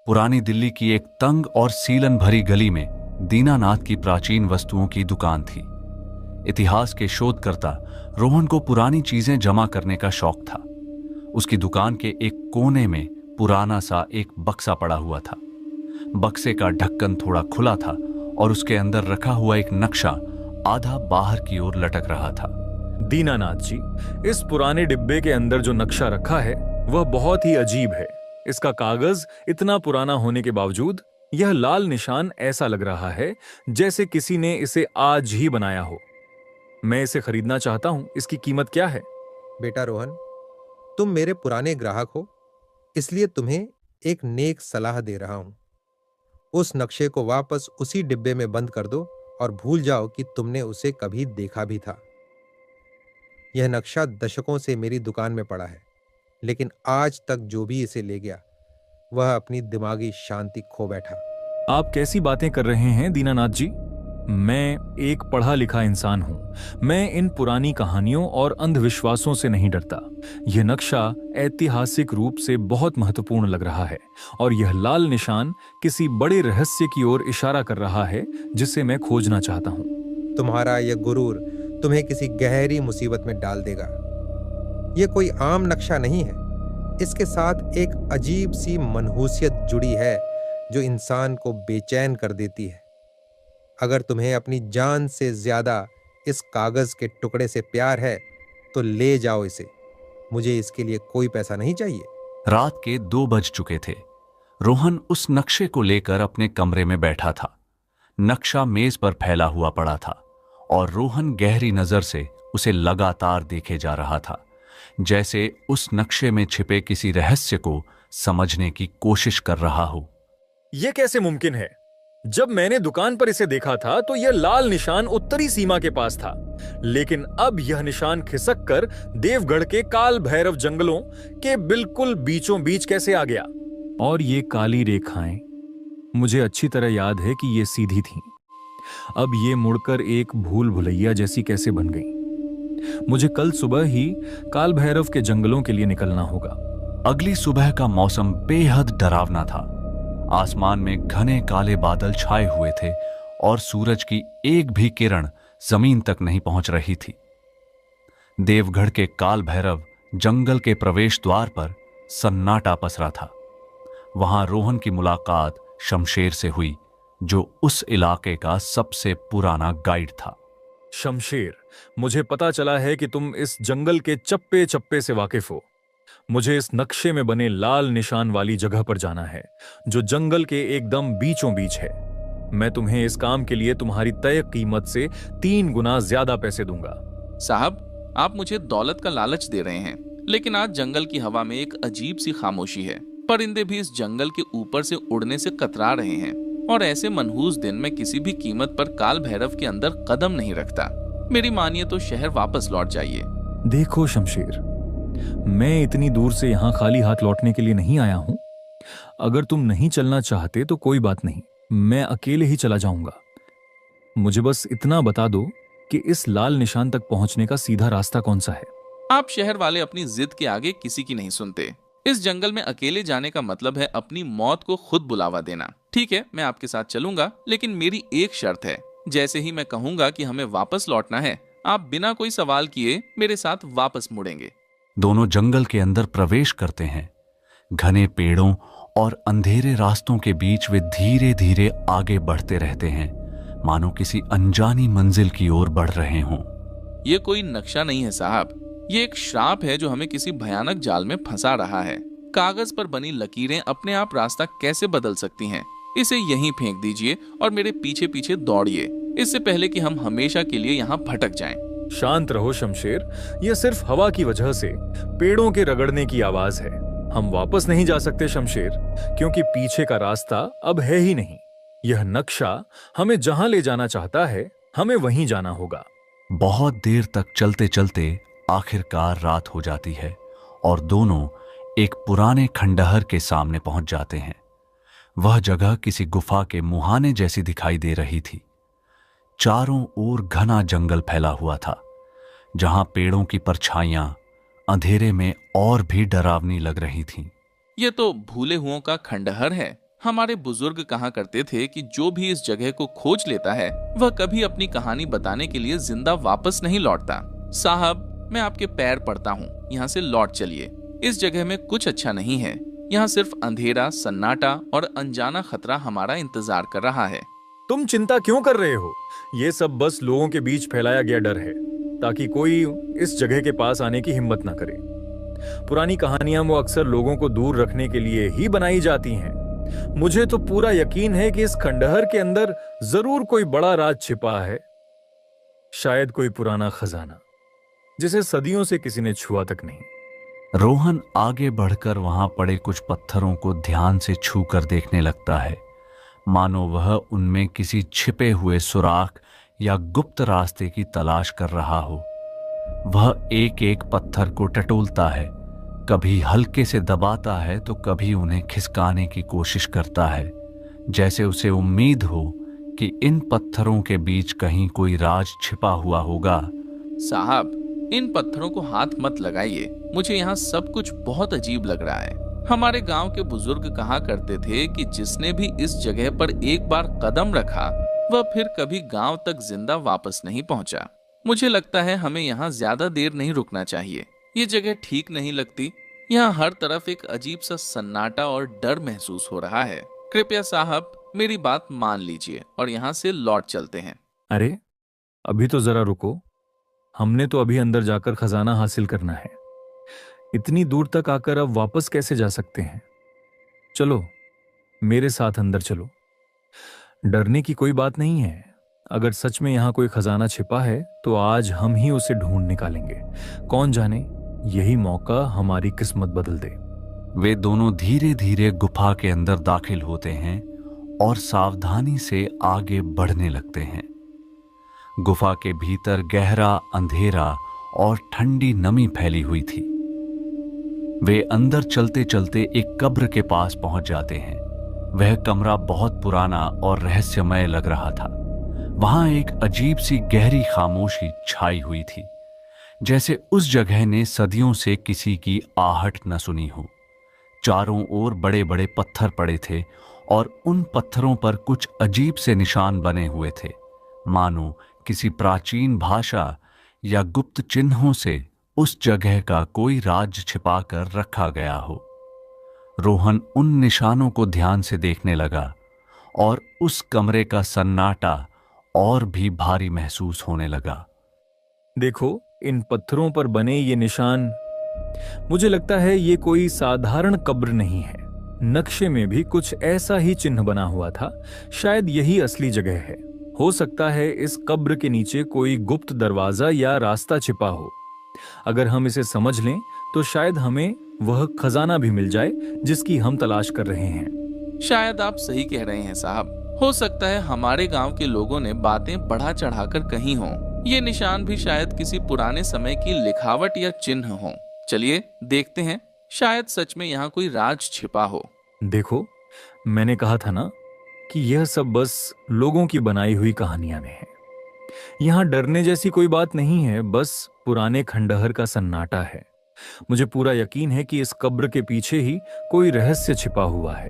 पुरानी दिल्ली की एक तंग और सीलन भरी गली में दीनानाथ की प्राचीन वस्तुओं की दुकान थी। इतिहास के शोधकर्ता रोहन को पुरानी चीजें जमा करने का शौक था। उसकी दुकान के एक कोने में पुराना सा एक बक्सा पड़ा हुआ था। बक्से का ढक्कन थोड़ा खुला था और उसके अंदर रखा हुआ एक नक्शा आधा बाहर की ओर लटक रहा था। दीनानाथ जी, इस पुराने डिब्बे के अंदर जो नक्शा रखा है वह बहुत ही अजीब है। इसका कागज इतना पुराना होने के बावजूद यह लाल निशान ऐसा लग रहा है जैसे किसी ने इसे आज ही बनाया हो। मैं इसे खरीदना चाहता हूं। इसकी कीमत क्या है? बेटा रोहन, तुम मेरे पुराने ग्राहक हो, इसलिए तुम्हें एक नेक सलाह दे रहा हूं। उस नक्शे को वापस उसी डिब्बे में बंद कर दो और भूल जाओ कि तुमने उसे कभी देखा भी था। यह नक्शा दशकों से मेरी दुकान में पड़ा है, लेकिन आज तक जो भी इसे ले गया वह अपनी दिमागी शांति खो बैठा। आप कैसी बातें कर रहे हैं दीनानाथ जी? मैं एक पढ़ा लिखा इंसान हूं। मैं इन पुरानी कहानियों और अंधविश्वासों से नहीं डरता। यह नक्शा ऐतिहासिक रूप से बहुत महत्वपूर्ण लग रहा है और यह लाल निशान किसी बड़े रहस्य की ओर इशारा कर रहा है जिसे मैं खोजना चाहता हूं। तुम्हारा यह गुरूर तुम्हें किसी गहरी मुसीबत में डाल देगा। यह कोई आम नक्शा नहीं है। इसके साथ एक अजीब सी मनहूसियत जुड़ी है जो इंसान को बेचैन कर देती है। अगर तुम्हें अपनी जान से ज्यादा इस कागज के टुकड़े से प्यार है तो ले जाओ इसे। मुझे इसके लिए कोई पैसा नहीं चाहिए। रात के 2 बज चुके थे। रोहन उस नक्शे को लेकर अपने कमरे में बैठा था। नक्शा मेज पर फैला हुआ पड़ा था और रोहन गहरी नजर से उसे लगातार देखे जा रहा था, जैसे उस नक्शे में छिपे किसी रहस्य को समझने की कोशिश कर रहा हो। यह कैसे मुमकिन है? जब मैंने दुकान पर इसे देखा था तो यह लाल निशान उत्तरी सीमा के पास था, लेकिन अब यह निशान खिसक कर देवगढ़ के काल भैरव जंगलों के बिल्कुल बीचों बीच कैसे आ गया? और ये काली रेखाएं, मुझे अच्छी तरह याद है कि ये सीधी थीं। अब ये मुड़कर एक भूल भुलैया जैसी कैसे बन गई? मुझे कल सुबह ही काल भैरव के जंगलों के लिए निकलना होगा। अगली सुबह का मौसम बेहद डरावना था। आसमान में घने काले बादल छाए हुए थे और सूरज की एक भी किरण जमीन तक नहीं पहुंच रही थी। देवगढ़ के काल भैरव जंगल के प्रवेश द्वार पर सन्नाटा पसरा था। वहां रोहन की मुलाकात शमशेर से हुई, जो उस इलाके का सबसे पुराना गाइड था। शमशेर, मुझे पता चला है कि तुम इस जंगल के चप्पे चप्पे से वाकिफ हो। मुझे इस नक्शे में बने लाल निशान वाली जगह पर जाना है, जो जंगल के एकदम बीचों बीच है। मैं तुम्हें इस काम के लिए तुम्हारी तय कीमत से 3 गुना ज्यादा पैसे दूंगा। साहब, आप मुझे दौलत का लालच दे रहे हैं, लेकिन आज जंगल की हवा में एक अजीब सी खामोशी है। परिंदे भी इस जंगल के ऊपर से उड़ने से कतरा रहे हैं और ऐसे मनहूस दिन में किसी भी कीमत पर काल भैरव के अंदर कदम नहीं रखता। मेरी मानिए तो शहर वापस लौट जाइए। देखो शमशेर, मैं इतनी दूर से यहाँ खाली हाथ लौटने के लिए नहीं आया हूं। अगर तुम नहीं चलना चाहते तो कोई बात नहीं, मैं अकेले ही चला जाऊंगा। मुझे बस इतना बता दो कि इस लाल निशान तक पहुंचने का सीधा रास्ता कौन सा है। आप शहर वाले अपनी जिद के आगे किसी की नहीं सुनते। इस जंगल में अकेले जाने का मतलब है अपनी मौत को खुद बुलावा देना। ठीक है, मैं आपके साथ चलूंगा, लेकिन मेरी एक शर्त है। जैसे ही मैं कहूंगा कि हमें वापस लौटना है, आप बिना कोई सवाल किए मेरे साथ वापस मुड़ेंगे। दोनों जंगल के अंदर प्रवेश करते हैं। घने पेड़ों और अंधेरे रास्तों के बीच वे धीरे धीरे आगे बढ़ते रहते हैं, मानो किसी अनजानी मंजिल की ओर बढ़ रहे हों। ये कोई नक्शा नहीं है साहब, ये एक श्राप है जो हमें किसी भयानक जाल में फंसा रहा है। कागज पर बनी लकीरें अपने आप रास्ता कैसे बदल सकती हैं? इसे यहीं फेंक दीजिए और मेरे पीछे पीछे दौड़िए, इससे पहले कि हम हमेशा के लिए यहाँ भटक जाएं। शांत रहो शमशेर, यह सिर्फ हवा की वजह से पेड़ों के रगड़ने की आवाज है। हम वापस नहीं जा सकते शमशेर, क्योंकि पीछे का रास्ता अब है ही नहीं। यह नक्शा हमें जहां ले जाना चाहता है, हमें वहीं जाना होगा। बहुत देर तक चलते चलते आखिरकार रात हो जाती है और दोनों एक पुराने खंडहर के सामने पहुंच जाते हैं। वह जगह किसी गुफा के मुहाने जैसी दिखाई दे रही थी। चारों ओर घना जंगल फैला हुआ था, जहां पेड़ों की परछाइयां अंधेरे में और भी डरावनी लग रही थीं। ये तो भूले हुओं का खंडहर है। हमारे बुजुर्ग कहा करते थे कि जो भी इस जगह को खोज लेता है वह कभी अपनी कहानी बताने के लिए जिंदा वापस नहीं लौटता। साहब, मैं आपके पैर पड़ता हूँ, यहाँ से लौट चलिए। इस जगह में कुछ अच्छा नहीं है। यहाँ सिर्फ अंधेरा, सन्नाटा और अनजाना खतरा हमारा इंतजार कर रहा है। तुम चिंता क्यों कर रहे हो? ये सब बस लोगों के बीच फैलाया गया डर है, ताकि कोई इस जगह के पास आने की हिम्मत ना करे। पुरानी कहानियां वो अक्सर लोगों को दूर रखने के लिए ही बनाई जाती हैं। मुझे तो पूरा यकीन है कि इस खंडहर के अंदर जरूर कोई बड़ा राज छिपा है। शायद कोई पुराना खजाना, जिसे सदियों से किसी ने छुआ तक नहीं। रोहन आगे बढ़कर वहां पड़े कुछ पत्थरों को ध्यान से छू कर देखने लगता है, मानो वह उनमें किसी छिपे हुए सुराख या गुप्त रास्ते की तलाश कर रहा हो। वह एक एक पत्थर को टटोलता है, कभी हल्के से दबाता है तो कभी उन्हें खिसकाने की कोशिश करता है, जैसे उसे उम्मीद हो कि इन पत्थरों के बीच कहीं कोई राज छिपा हुआ होगा। साहब, इन पत्थरों को हाथ मत लगाइए, मुझे यहाँ सब कुछ बहुत अजीब लग रहा है। हमारे गांव के बुजुर्ग कहा करते थे कि जिसने भी इस जगह पर एक बार कदम रखा वह फिर कभी गांव तक जिंदा वापस नहीं पहुंचा। मुझे लगता है हमें यहाँ ज्यादा देर नहीं रुकना चाहिए। ये जगह ठीक नहीं लगती। यहाँ हर तरफ एक अजीब सा सन्नाटा और डर महसूस हो रहा है। कृपया साहब, मेरी बात मान लीजिए और यहाँ से लौट चलते हैं। अरे, अभी तो जरा रुको। हमने तो अभी अंदर जाकर खजाना हासिल करना है। इतनी दूर तक आकर अब वापस कैसे जा सकते हैं? चलो, मेरे साथ अंदर चलो। डरने की कोई बात नहीं है। अगर सच में यहाँ कोई खजाना छिपा है तो आज हम ही उसे ढूंढ निकालेंगे। कौन जाने, यही मौका हमारी किस्मत बदल दे। वे दोनों धीरे धीरे गुफा के अंदर दाखिल होते हैं और सावधानी से आगे बढ़ने लगते हैं। गुफा के भीतर गहरा अंधेरा और ठंडी नमी फैली हुई थी। वे अंदर चलते चलते एक कब्र के पास पहुंच जाते हैं। वह कमरा बहुत पुराना और रहस्यमय लग रहा था। वहां एक अजीब सी गहरी खामोशी छाई हुई थी, जैसे उस जगह ने सदियों से किसी की आहट न सुनी हो। चारों ओर बड़े बड़े पत्थर पड़े थे और उन पत्थरों पर कुछ अजीब से निशान बने हुए थे, मानो किसी प्राचीन भाषा या गुप्त चिन्हों से उस जगह का कोई राज छिपा कर रखा गया हो। रोहन उन निशानों को ध्यान से देखने लगा और उस कमरे का सन्नाटा और भी भारी महसूस होने लगा। देखो, इन पत्थरों पर बने ये निशान, मुझे लगता है ये कोई साधारण कब्र नहीं है। नक्शे में भी कुछ ऐसा ही चिन्ह बना हुआ था। शायद यही असली जगह है। हो सकता है इस कब्र के नीचे कोई गुप्त दरवाजा या रास्ता छिपा हो। अगर हम इसे समझ लें तो शायद हमें वह खजाना भी मिल जाए जिसकी हम तलाश कर रहे हैं। शायद आप सही कह रहे हैं साहब। हो सकता है हमारे गांव के लोगों ने बातें बढ़ा चढ़ाकर कही हों। ये निशान भी शायद किसी पुराने समय की लिखावट या चिन्ह हो। चलिए देखते हैं, शायद सच में यहाँ कोई राज छिपा हो। देखो, मैंने कहा था ना कि यह सब बस लोगों की बनाई हुई कहानियां में है। यहाँ डरने जैसी कोई बात नहीं है, बस पुराने खंडहर का सन्नाटा है। मुझे पूरा यकीन है कि इस कब्र के पीछे ही कोई रहस्य छिपा हुआ है।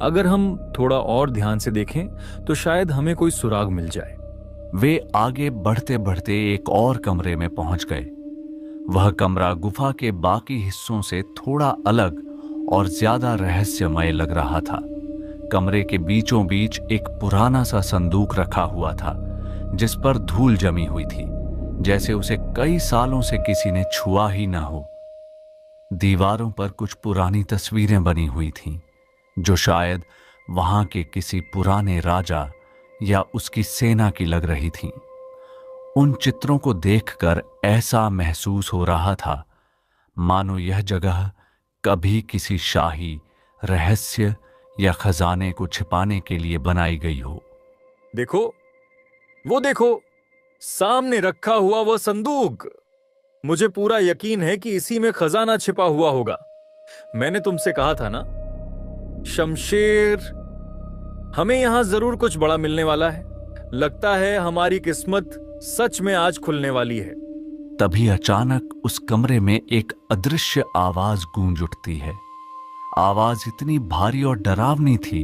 अगर हम थोड़ा और ध्यान से देखें तो शायद हमें कोई सुराग मिल जाए। वे आगे बढ़ते बढ़ते एक और कमरे में पहुंच गए। वह कमरा गुफा के बाकी हिस्सों से थोड़ा अलग और ज्यादा रहस्यमय लग रहा था। कमरे के बीचों बीच एक पुराना सा संदूक रखा हुआ था, जिस पर धूल जमी हुई थी, जैसे उसे कई सालों से किसी ने छुआ ही ना हो। दीवारों पर कुछ पुरानी तस्वीरें बनी हुई थीं, जो शायद वहां के किसी पुराने राजा या उसकी सेना की लग रही थीं। उन चित्रों को देखकर ऐसा महसूस हो रहा था मानो यह जगह कभी किसी शाही रहस्य या खजाने को छिपाने के लिए बनाई गई हो। देखो, वो देखो, सामने रखा हुआ वह संदूक। मुझे पूरा यकीन है कि इसी में खजाना छिपा हुआ होगा। मैंने तुमसे कहा था ना, शमशेर, हमें यहां जरूर कुछ बड़ा मिलने वाला है। लगता है हमारी किस्मत सच में आज खुलने वाली है। तभी अचानक उस कमरे में एक अदृश्य आवाज गूंज उठती है। आवाज इतनी भारी और डरावनी थी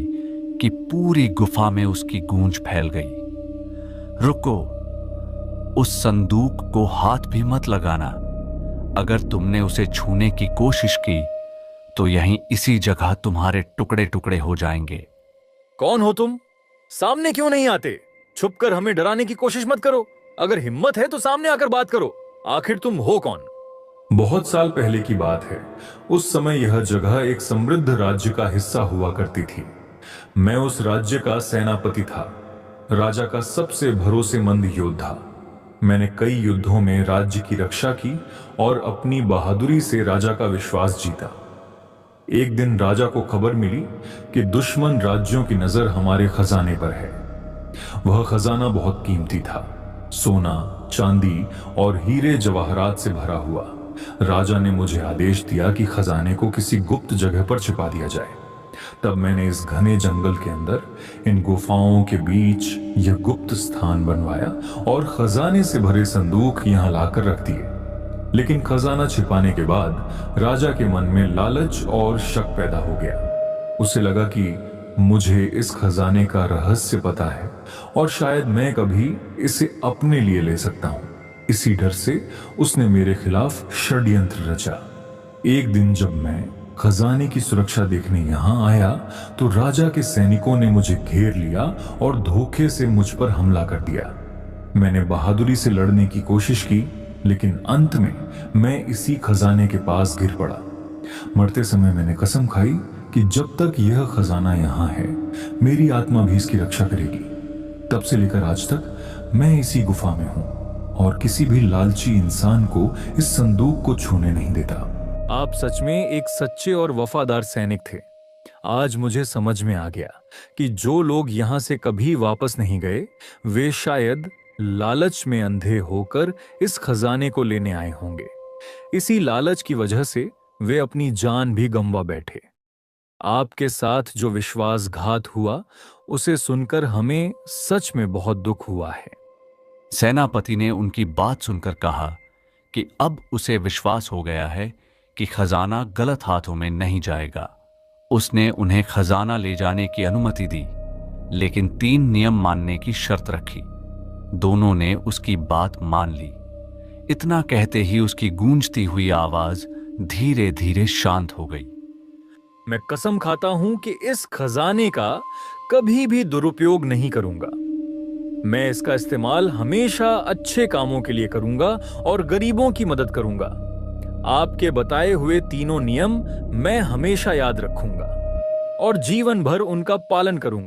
कि पूरी गुफा में उसकी गूंज फैल गई। रुको, उस संदूक को हाथ भी मत लगाना। अगर तुमने उसे छूने की कोशिश की तो यहीं इसी जगह तुम्हारे टुकड़े टुकड़े हो जाएंगे। कौन हो तुम? सामने क्यों नहीं आते? छुपकर हमें डराने की कोशिश मत करो। अगर हिम्मत है तो सामने आकर बात करो। आखिर तुम हो कौन? बहुत साल पहले की बात है। उस समय यह जगह एक समृद्ध राज्य का हिस्सा हुआ करती थी। मैं उस राज्य का सेनापति था, राजा का सबसे भरोसेमंद योद्धा। मैंने कई युद्धों में राज्य की रक्षा की और अपनी बहादुरी से राजा का विश्वास जीता। एक दिन राजा को खबर मिली कि दुश्मन राज्यों की नजर हमारे खजाने पर है। वह खजाना बहुत कीमती था, सोना, चांदी और हीरे जवाहरात से भरा हुआ। राजा ने मुझे आदेश दिया कि खजाने को किसी गुप्त जगह पर छिपा दिया जाए। तब मैंने इस घने जंगल के अंदर इन गुफाओं के बीच यह गुप्त स्थान बनवाया और खजाने से भरे संदूक यहां लाकर रख दिए। लेकिन खजाना छिपाने के बाद राजा के मन में लालच और शक पैदा हो गया। उसे लगा कि मुझे इस खजाने का रहस्य पता है और शायद मैं कभी इसे अपने लिए ले सकता हूं। इसी डर से उसने मेरे खिलाफ षड्यंत्र रचा। एक दिन जब मैं खजाने की सुरक्षा देखने यहां आया तो राजा के सैनिकों ने मुझे घेर लिया और धोखे से मुझ पर हमला कर दिया। मैंने बहादुरी से लड़ने की कोशिश की, लेकिन अंत में मैं इसी खजाने के पास गिर पड़ा। मरते समय मैंने कसम खाई कि जब तक यह खजाना यहां है, मेरी आत्मा भी इसकी रक्षा करेगी। तब से लेकर आज तक मैं इसी गुफा में हूं और किसी भी लालची इंसान को इस संदूक को छूने नहीं देता। आप सच में एक सच्चे और वफादार सैनिक थे। आज मुझे समझ में आ गया कि जो लोग यहां से कभी वापस नहीं गए, वे शायद लालच में अंधे होकर इस खजाने को लेने आए होंगे। इसी लालच की वजह से वे अपनी जान भी गंवा बैठे। आपके साथ जो विश्वासघात हुआ, उसे सुनकर हमें सच में बहुत दुख हुआ है। सेनापति ने उनकी बात सुनकर कहा कि अब उसे विश्वास हो गया है कि खजाना गलत हाथों में नहीं जाएगा। उसने उन्हें खजाना ले जाने की अनुमति दी, लेकिन 3 नियम मानने की शर्त रखी। दोनों ने उसकी बात मान ली। इतना कहते ही उसकी गूंजती हुई आवाज धीरे धीरे शांत हो गई। मैं कसम खाता हूं कि इस खजाने का कभी भी दुरुपयोग नहीं करूंगा। मैं इसका इस्तेमाल हमेशा अच्छे कामों के लिए करूंगा और गरीबों की मदद करूंगा। आपके बताए हुए तीनों नियम मैं हमेशा याद रखूंगा और जीवन भर उनका पालन करूंगा।